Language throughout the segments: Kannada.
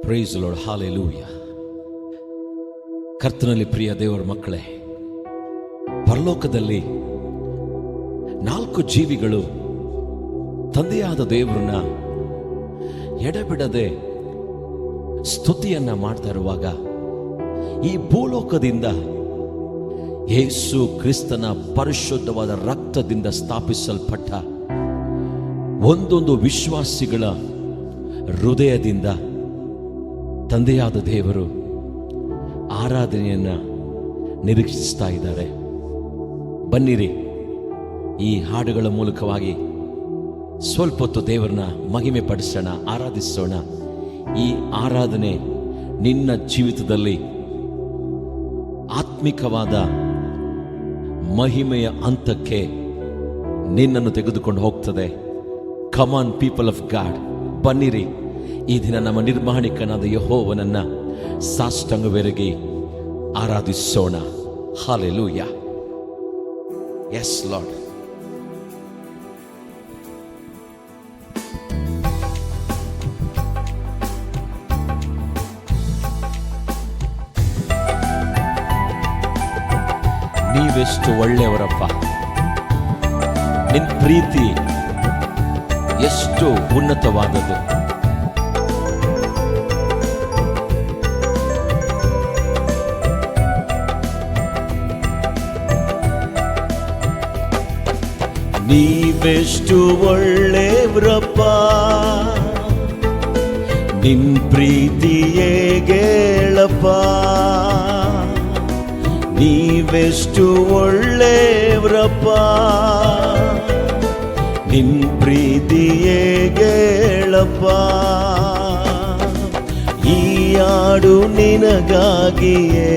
Price the lord, hallelujah. ಕರ್ತನಲ್ಲಿ ಪ್ರಿಯ ದೇವರ ಮಕ್ಕಳೇ, ಪರಲೋಕದಲ್ಲಿ 4 ಜೀವಿಗಳು ತಂದೆಯಾದ ದೇವರನ್ನ ಎಡೆಬಿಡದೆ ಸ್ತುತಿಯನ್ನ ಮಾಡ್ತಾ ಇರುವಾಗ, ಈ ಭೂಲೋಕದಿಂದ ಯೇಸು ಕ್ರಿಸ್ತನ ಪರಿಶುದ್ಧವಾದ ರಕ್ತದಿಂದ ಸ್ಥಾಪಿಸಲ್ಪಟ್ಟ ಒಂದೊಂದು ವಿಶ್ವಾಸಿಗಳ ಹೃದಯದಿಂದ ತಂದೆಯಾದ ದೇವರು ಆರಾಧನೆಯನ್ನ ನಿರೀಕ್ಷಿಸ್ತಾ ಇದ್ದಾರೆ. ಬನ್ನಿರಿ, ಈ ಹಾಡುಗಳ ಮೂಲಕವಾಗಿ ಸ್ವಲ್ಪ ಹೊತ್ತು ದೇವರನ್ನ ಮಹಿಮೆ ಪಡಿಸೋಣ, ಆರಾಧಿಸೋಣ. ಈ ಆರಾಧನೆ ನಿನ್ನ ಜೀವಿತದಲ್ಲಿ ಆತ್ಮಿಕವಾದ ಮಹಿಮೆಯ ಹಂತಕ್ಕೆ ನಿನ್ನನ್ನು ತೆಗೆದುಕೊಂಡು ಹೋಗ್ತದೆ. ಕಮಾನ್ ಪೀಪಲ್ ಆಫ್ ಗಾಡ್, ಬನ್ನಿರಿ, ಈ ದಿನ ನಮ್ಮ ನಿರ್ಮಾಣಿಕನಾದ ಯೆಹೋವನನ್ನ ಸಾಷ್ಟಾಂಗವೆರಗಿ ಆರಾಧಿಸೋಣ. ಹಾಲೆಲೂಯ. Yes Lord. ನೀವೆಷ್ಟು ಒಳ್ಳೆಯವರಪ್ಪ, ನಿನ್ ಪ್ರೀತಿ ಎಷ್ಟು ಉನ್ನತವಾದದ್ದು. ನೀವೆಷ್ಟು ಒಳ್ಳೆಯವರಪ್ಪ, ನಿನ್ ಪ್ರೀತಿ ಹೇಗೇಳಪ್ಪ. ನೀವೆಷ್ಟು ಒಳ್ಳೆಯವರಪ್ಪ, ನಿನ್ ಪ್ರೀತಿ ಹೇಗೇಳಪ್ಪ. ಈ ಹಾಡು ನಿನಗಾಗಿಯೇ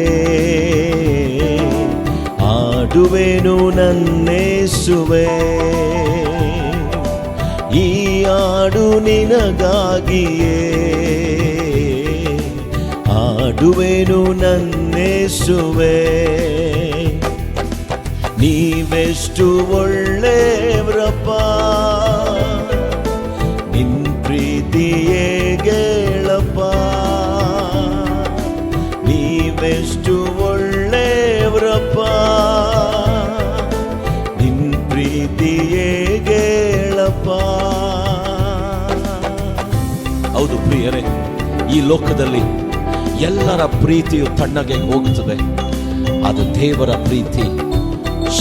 ಆಡುವೆನು ನನ್ನೇಸುವೆ. ಈ ಹಾಡು ನಿನಗಾಗಿಯೇ ಆಡುವೆನು ನನ್ನೇಸುವೆ. ನೀವೆಷ್ಟು ಒಳ್ಳೆಯವರಪ್ಪ, ನಿನ್ ಪ್ರೀತಿ ಹೇಗೇಳಪ್ಪ. ನೀವೆಷ್ಟು ಒಳ್ಳೆಯವರಪ್ಪ, ನಿನ್ ಪ್ರೀತಿ ಹೇಗೇಳಪ್ಪ. ಹೌದು ಪ್ರಿಯರೇ, ಈ ಲೋಕದಲ್ಲಿ ಎಲ್ಲರ ಪ್ರೀತಿಯು ತಣ್ಣಗೆ ಹೋಗುತ್ತದೆ, ಅದು ದೇವರ ಪ್ರೀತಿ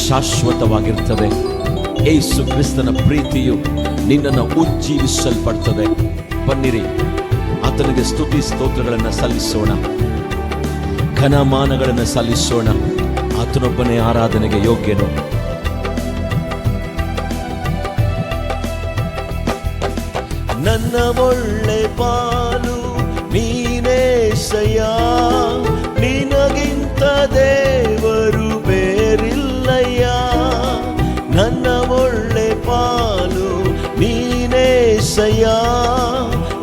ಶಾಶ್ವತವಾಗಿರ್ತದೆ. ಯೇಸು ಕ್ರಿಸ್ತನ ಪ್ರೀತಿಯು ನಿನ್ನನ್ನು ಉಜ್ಜೀವಿಸಲ್ಪಡ್ತದೆ. ಬನ್ನಿರಿ, ಆತನಿಗೆ ಸ್ತುತಿ ಸ್ತೋತ್ರಗಳನ್ನು ಸಲ್ಲಿಸೋಣ, ಘನಮಾನಗಳನ್ನು ಸಲ್ಲಿಸೋಣ. ಆತನೊಬ್ಬನೇ ಆರಾಧನೆಗೆ ಯೋಗ್ಯನು. ನನ್ನ ಒಳ್ಳೆ ಪಾಲು ನೀನೇಸಯ್ಯ, ನಿನಗಿಂತ ದೇವರು ಬೇರಿಲ್ಲಯ್ಯ. ನನ್ನ ಒಳ್ಳೆ ಪಾಲು ನೀನೇಸಯ್ಯ,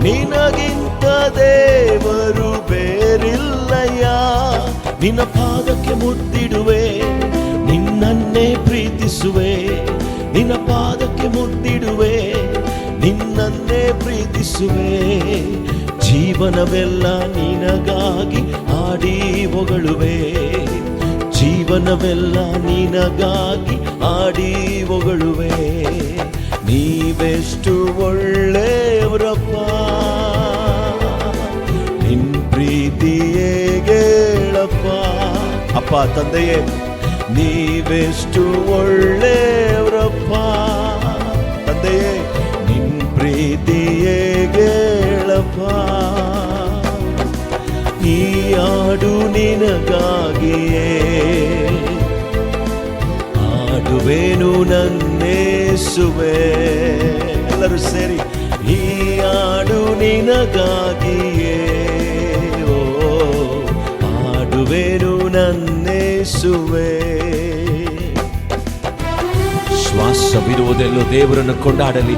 ನಿನಗಿಂತ ದೇವರು ಬೇರಿಲ್ಲಯ್ಯ. ನಿನ್ನ ಪಾದಕ್ಕೆ ಮುಟ್ಟಿಡುವೆ, ನಿನ್ನನ್ನೇ ಪ್ರೀತಿಸುವೆ. ನಿನ್ನ ಪಾದಕ್ಕೆ ಮುಟ್ಟಿಡುವೆ, ನಿನ್ನನ್ನೇ ಪ್ರೀತಿಸುವೆ. ಜೀವನವೆಲ್ಲ ನಿನಗಾಗಿ ಹಾಡಿ ಹೊಗಳುವೆ. ಜೀವನವೆಲ್ಲ ನಿನಗಾಗಿ ಹಾಡಿ ಹೊಗಳುವೆ. ನೀವೆಷ್ಟು ಒಳ್ಳೆಯವರಪ್ಪ, ನಿನ್ ಪ್ರೀತಿ ಹೇಗೇಳಪ್ಪ. ಅಪ್ಪ ತಂದೆಯೇ, ನೀವೆಷ್ಟು ಒಳ್ಳೆಯವರಪ್ಪ. ತಂದೆಯೇ, ನಿನ್ ಪ್ರೀತಿ ಹೇಗೇಳಪ್ಪ. ಈ ಹಾಡು ನಿನಗಾಗಿಯೇ ಆಡುವೆನು ನನ್ನೇಸುವೆ. ಎಲ್ಲರೂ ಸೇರಿ, ಈ ಹಾಡು ನಿನಗಾಗಿಯೇ ಆಡುವೆನು ನನ್ನೇಸುವೆ. ಶ್ವಾಸವಿರುವುದೆಲ್ಲೋ ದೇವರನ್ನು ಕೊಂಡಾಡಲಿ.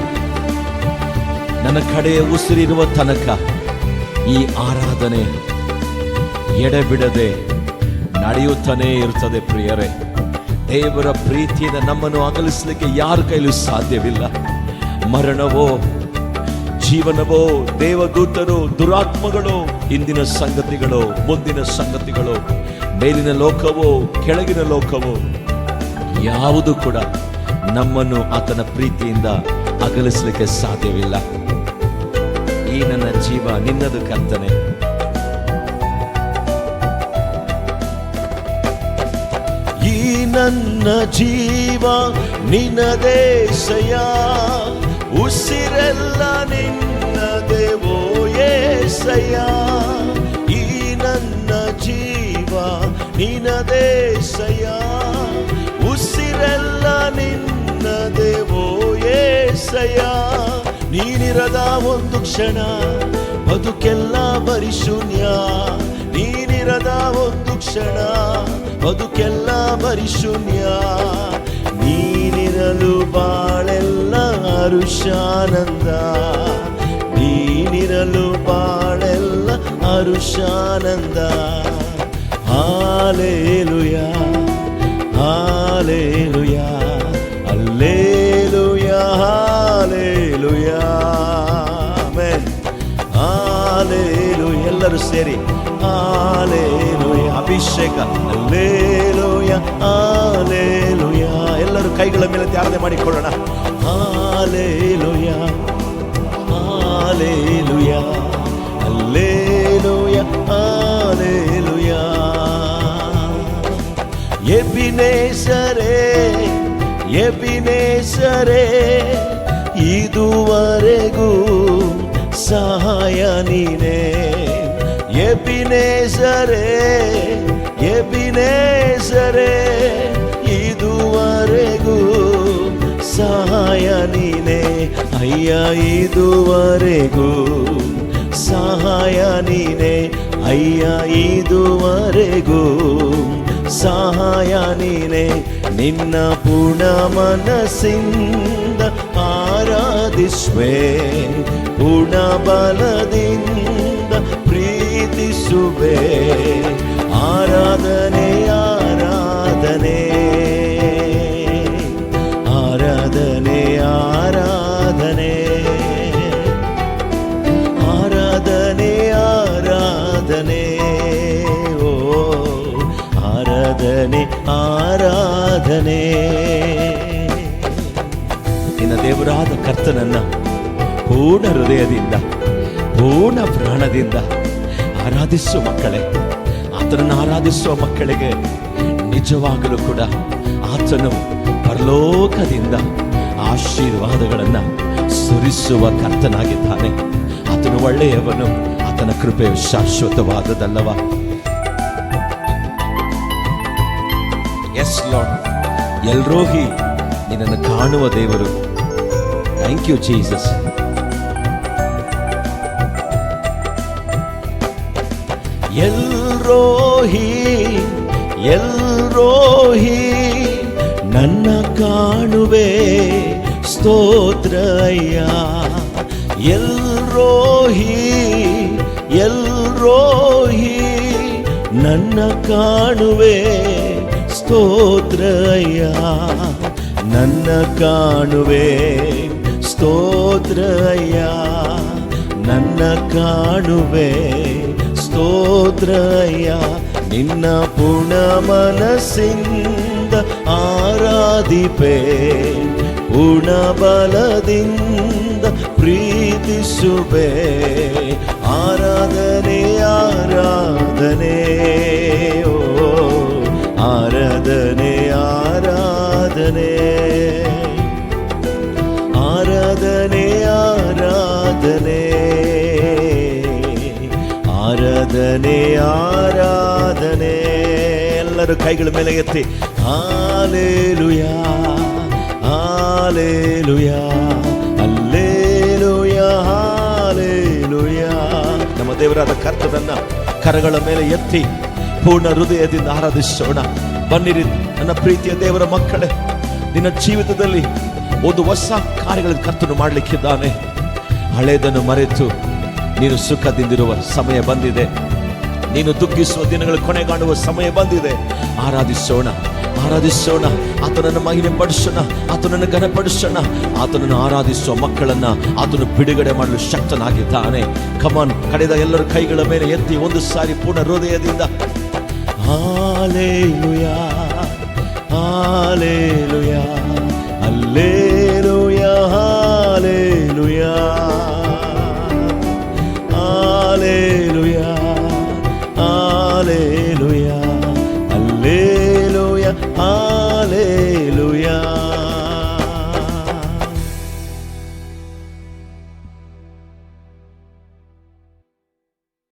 ನನ್ನ ಕಡೆಯ ಉಸಿರಿರುವ ತನಕ ಈ ಆರಾಧನೆ ಎಡೆಬಿಡದೆ ನಡೆಯುತ್ತಾನೇ ಇರ್ತದೆ. ಪ್ರಿಯರೇ, ದೇವರ ಪ್ರೀತಿಯಿಂದ ನಮ್ಮನ್ನು ಅಗಲಿಸಲಿಕ್ಕೆ ಯಾರ ಕೈಲೂ ಸಾಧ್ಯವಿಲ್ಲ. ಮರಣವೋ ಜೀವನವೋ, ದೇವದೂತರು, ದುರಾತ್ಮಗಳು, ಇಂದಿನ ಸಂಗತಿಗಳು, ಮುಂದಿನ ಸಂಗತಿಗಳು, ಮೇಲಿನ ಲೋಕವೋ ಕೆಳಗಿನ ಲೋಕವೋ, ಯಾವುದು ಕೂಡ ನಮ್ಮನ್ನು ಆತನ ಪ್ರೀತಿಯಿಂದ ಅಗಲಿಸಲಿಕ್ಕೆ ಸಾಧ್ಯವಿಲ್ಲ. ಈ ನನ್ನ ಜೀವ ನಿನ್ನದು ಕರ್ತನೆ. ಈ ನನ್ನ ಜೀವ ನಿನ್ನದೇಸಯ್ಯ, ಉಸಿರೆಲ್ಲ ನಿನ್ನದೇ ಓ యేసయ్య. ಈ ನನ್ನ ಜೀವ ನಿನ್ನದೇಸಯ್ಯ, ಉಸಿರೆಲ್ಲ ನಿನ್ನದೇ ಓ యేసయ్య. ನೀನಿರದ ಒಂದು ಕ್ಷಣ ಬದುಕೆಲ್ಲ ಬರಿ ಶೂನ್ಯ. ನೀನಿರದ ಒಂದು ಕ್ಷಣ ಬದುಕೆಲ್ಲ ಬರಿ ಶೂನ್ಯ. ನೀನಿರಲು ಬಾಳೆಲ್ಲ ಹರುಷಾನಂದ. ನೀನಿರಲು ಬಾಳೆಲ್ಲ ಹರುಷಾನಂದ. Hallelujah hallelujah hallelujah hallelujah amen hallelujah. ಎಲ್ಲರೂ ಸೇರಿ ಹಾಲೆಲೂಯಾ. ಅಭಿಷೇಕ ಹಲ್ಲೆಲೂಯಾ ಹಾಲೆಲೂಯಾ. ಎಲ್ಲರೂ ಕೈಗಳ ಮೇಲೆ ಧ್ಯಾನ ಮಾಡಿಕೊಳ್ಳೋಣ. Hallelujah hallelujah hallelujah hallelujah. ಎಬಿನೇಸರೇ ಎಬಿನೇಸರೇ, ಇದುವರೆಗೂ ಸಹಾಯ ನೀನೇ. ಎಬಿನೇಸರೇ ಎಬಿನೇಸರೇ, ಇದುವರೆಗೂ ಸಹಾಯ ನೀನೇ. ಅಯ್ಯ ಇದುವರೆಗೂ ಸಹಾಯ ನೀನೇ. ಅಯ್ಯ ಇದುವರೆಗೂ ಸಹಾಯ ನೀನೇ. ನಿನ್ನ ಪೂರ್ಣ ಮನಸ್ಸಿಂದ ಆರಾಧಿಸುವೆ, ಪೂರ್ಣ ಬಲದಿಂದ ಪ್ರೀತಿಸುವೆ. ಆರಾಧನೆ ಆರಾಧನೆ ಆರಾಧನೆ ಆರಾಧನೆ ಆರಾಧನೆ ಆರಾಧನೆ ಓ ಆರಾಧನೆ ಆರಾಧನೆ. ನಿನ್ನ ದೇವರಾದ ಕರ್ತನನ್ನ ಪೂರ್ಣ ಹೃದಯದಿಂದ ಪೂರ್ಣ ಪ್ರಾಣದಿಂದ ಆರಾಧಿಸುವ ಮಕ್ಕಳೇ, ಆತನನ್ನು ಆರಾಧಿಸುವ ಮಕ್ಕಳಿಗೆ ನಿಜವಾಗಲೂ ಕೂಡ ಆತನು ಪರಲೋಕದಿಂದ ಆಶೀರ್ವಾದಗಳನ್ನು ಸುರಿಸುವ ಕರ್ತನಾಗಿದ್ದಾನೆ. ಆತನು ಒಳ್ಳೆಯವನು, ಆತನ ಕೃಪೆಯು ಶಾಶ್ವತವಾದದಲ್ಲವ. ಎಸ್ ಲಾರ್ಡ್, ಎಲ್ರೋಹಿ, ನಿನ್ನನ್ನು ಕಾಣುವ ದೇವರು. Thank you Jesus. ಎಲ್ರೋಹಿ ಎಲ್ರೋಹಿ, ನನ್ನ ಕಾಣುವೆ ಸ್ತೋತ್ರ ಅಯ್ಯ. ಎಲ್ರೋಹಿ ಎಲ್ರೋಹಿ, ನನ್ನ ಕಾಣುವೆ ಸ್ತೋತ್ರ ಅಯ್ಯ. ನನ್ನ ಕಾಣುವೆ ಸ್ತೋತ್ರ ಅಯ್ಯ. ನನ್ನ ಕಾಣುವೆ ಸ್ತೋತ್ರ ಅಯ್ಯ. ನಿನ್ನ ಪೂರ್ಣ ಮನಸ್ಸಿಂದ ಆರಾಧಿಪೆ, ಪೂರ್ಣ ಬಲದಿಂದ ಪ್ರೀತಿಸುವೆ. ಆರಾಧನೆ ಆರಾಧನೆ ಓ ಆರಾಧನೆ ಆರಾಧನೆ ಆರಾಧನೆ ಆರಾಧನೆ ಆರಾಧನೆ ಆರಾಧನೆ. ಎಲ್ಲರೂ ಕೈಗಳ ಮೇಲೆ ಎತ್ತಿ ಹಾಲೆಲೂಯಾ ಹಾಲೆಲೂಯಾ ಹಲ್ಲೆಲೂಯಾ ಹಾಲೆಲೂಯಾ. ನಮ್ಮ ದೇವರಾದ ಕರ್ತನನ್ನ ಕರಗಳ ಮೇಲೆ ಎತ್ತಿ ಪೂರ್ಣ ಹೃದಯದಿಂದ ಆರಾಧಿಸೋಣ. ಬನ್ನಿರಿ ನನ್ನ ಪ್ರೀತಿಯ ದೇವರ ಮಕ್ಕಳೇ, ನಿನ್ನ ಜೀವಿತದಲ್ಲಿ ಒಂದು ಹೊಸ ಕಾರ್ಯಗಳನ್ನು ಕರ್ತನು ಮಾಡಲಿಕ್ಕಿದ್ದಾನೆ. ಹಳೆಯದನ್ನು ಮರೆತು ನೀನು ಸುಖದಿಂದಿರುವ ಸಮಯ ಬಂದಿದೆ. ನೀನು ದುಃಖಿಸುವ ದಿನಗಳು ಕೊನೆಗಾಣುವ ಸಮಯ ಬಂದಿದೆ. ಆರಾಧಿಸೋಣ, ಆರಾಧಿಸೋಣ, ಆತನನ್ನು ಮಹಿಮೆ ಪಡಿಸೋಣ, ಆತನನ್ನು ಘನಪಡಿಸೋಣ. ಆತನನ್ನು ಆರಾಧಿಸುವ ಮಕ್ಕಳನ್ನ ಆತನು ಬಿಡುಗಡೆ ಮಾಡಲು ಶಕ್ತನಾಗಿದ್ದಾನೆ. ಕಮಾನ್, ಕಡೆದ ಎಲ್ಲರ ಕೈಗಳ ಮೇಲೆ ಎತ್ತಿ ಒಂದು ಸಾರಿ ಪೂರ್ಣ ಹೃದಯದಿಂದ hallelujah, hallelujah, hallelujah, hallelujah, hallelujah, hallelujah, hallelujah, hallelujah.